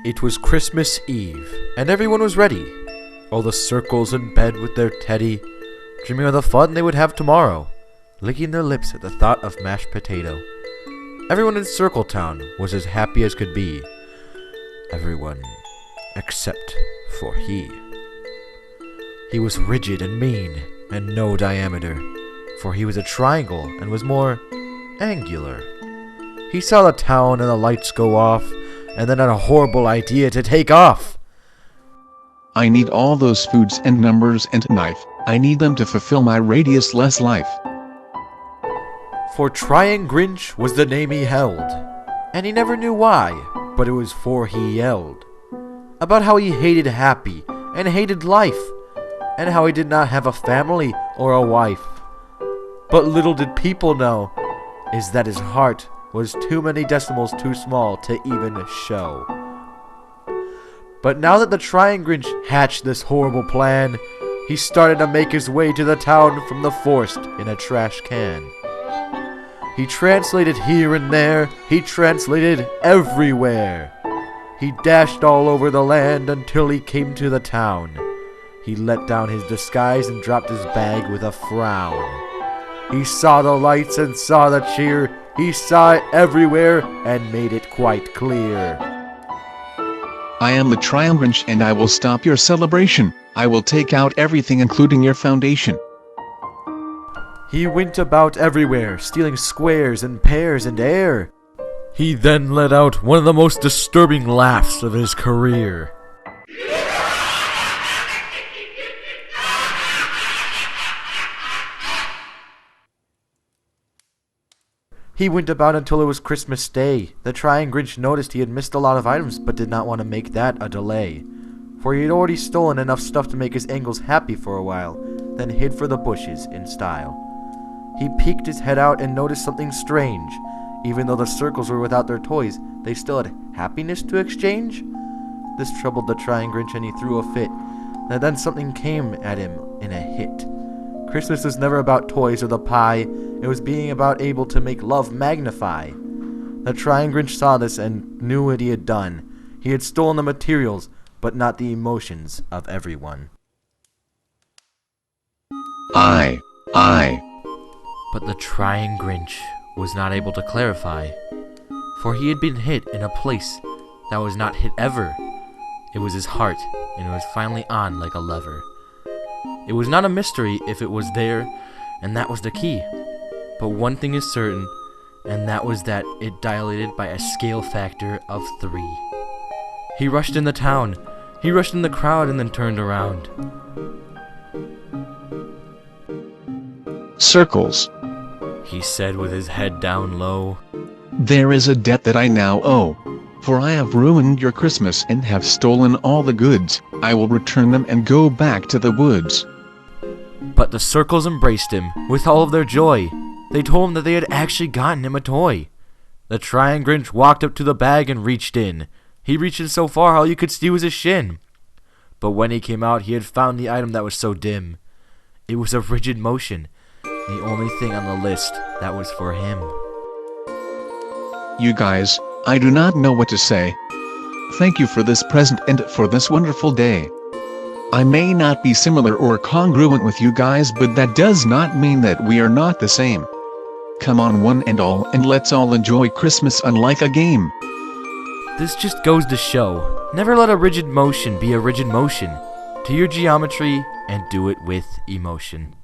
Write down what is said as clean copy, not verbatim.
It was Christmas Eve, and everyone was ready. All the circles in bed with their teddy, dreaming of the fun they would have tomorrow, licking their lips at the thought of mashed potato. Everyone in Circle Town was as happy as could be. Everyone except for he. He was rigid and mean, and no diameter, for he was a triangle and was more angular. He saw the town and the lights go off, and then had a horrible idea to take off. I need all those foods and numbers and a knife. I need them to fulfill my radius-less life. For Triangrinch was the name he held, and he never knew why, but it was for he yelled about how he hated happy and hated life, and how he did not have a family or a wife. But little did people know is that his heart was too many decimals too small to even show. But now that the Triangrinch hatched this horrible plan, he started to make his way to the town from the forest in a trash can. He translated here and there, he translated everywhere. He dashed all over the land until he came to the town. He let down his disguise and dropped his bag with a frown. He saw the lights and saw the cheer, he saw it everywhere and made it quite clear. I am the Triangrinch and I will stop your celebration. I will take out everything including your foundation. He went about everywhere, stealing squares and pears and air. He then let out one of the most disturbing laughs of his career. He went about until it was Christmas Day. The Triangrinch noticed he had missed a lot of items, but did not want to make that a delay. For he had already stolen enough stuff to make his angles happy for a while, then hid for the bushes in style. He peeked his head out and noticed something strange. Even though the circles were without their toys, they still had happiness to exchange. This troubled the Triangrinch and he threw a fit. And then something came at him in a hit. Christmas was never about toys or the pie. It was being about able to make love magnify. The Triangrinch saw this and knew what he had done. He had stolen the materials, but not the emotions of everyone. I. But the Triangrinch was not able to clarify, for he had been hit in a place that was not hit ever. It was his heart, and it was finally on like a lever. It was not a mystery if it was there, and that was the key. But one thing is certain, and that was that it dilated by a scale factor of 3. He rushed in the town, he rushed in the crowd and then turned around. Circles, he said with his head down low. There is a debt that I now owe. For I have ruined your Christmas and have stolen all the goods. I will return them and go back to the woods. But the circles embraced him with all of their joy. They told him that they had actually gotten him a toy. The Triangrinch walked up to the bag and reached in. He reached in so far all you could see was his shin. But when he came out, he had found the item that was so dim. It was a rigid motion, the only thing on the list that was for him. You guys, I do not know what to say. Thank you for this present and for this wonderful day. I may not be similar or congruent with you guys, but that does not mean that we are not the same. Come on one and all, and let's all enjoy Christmas unlike a game. This just goes to show, never let a rigid motion be a rigid motion. To your geometry and do it with emotion.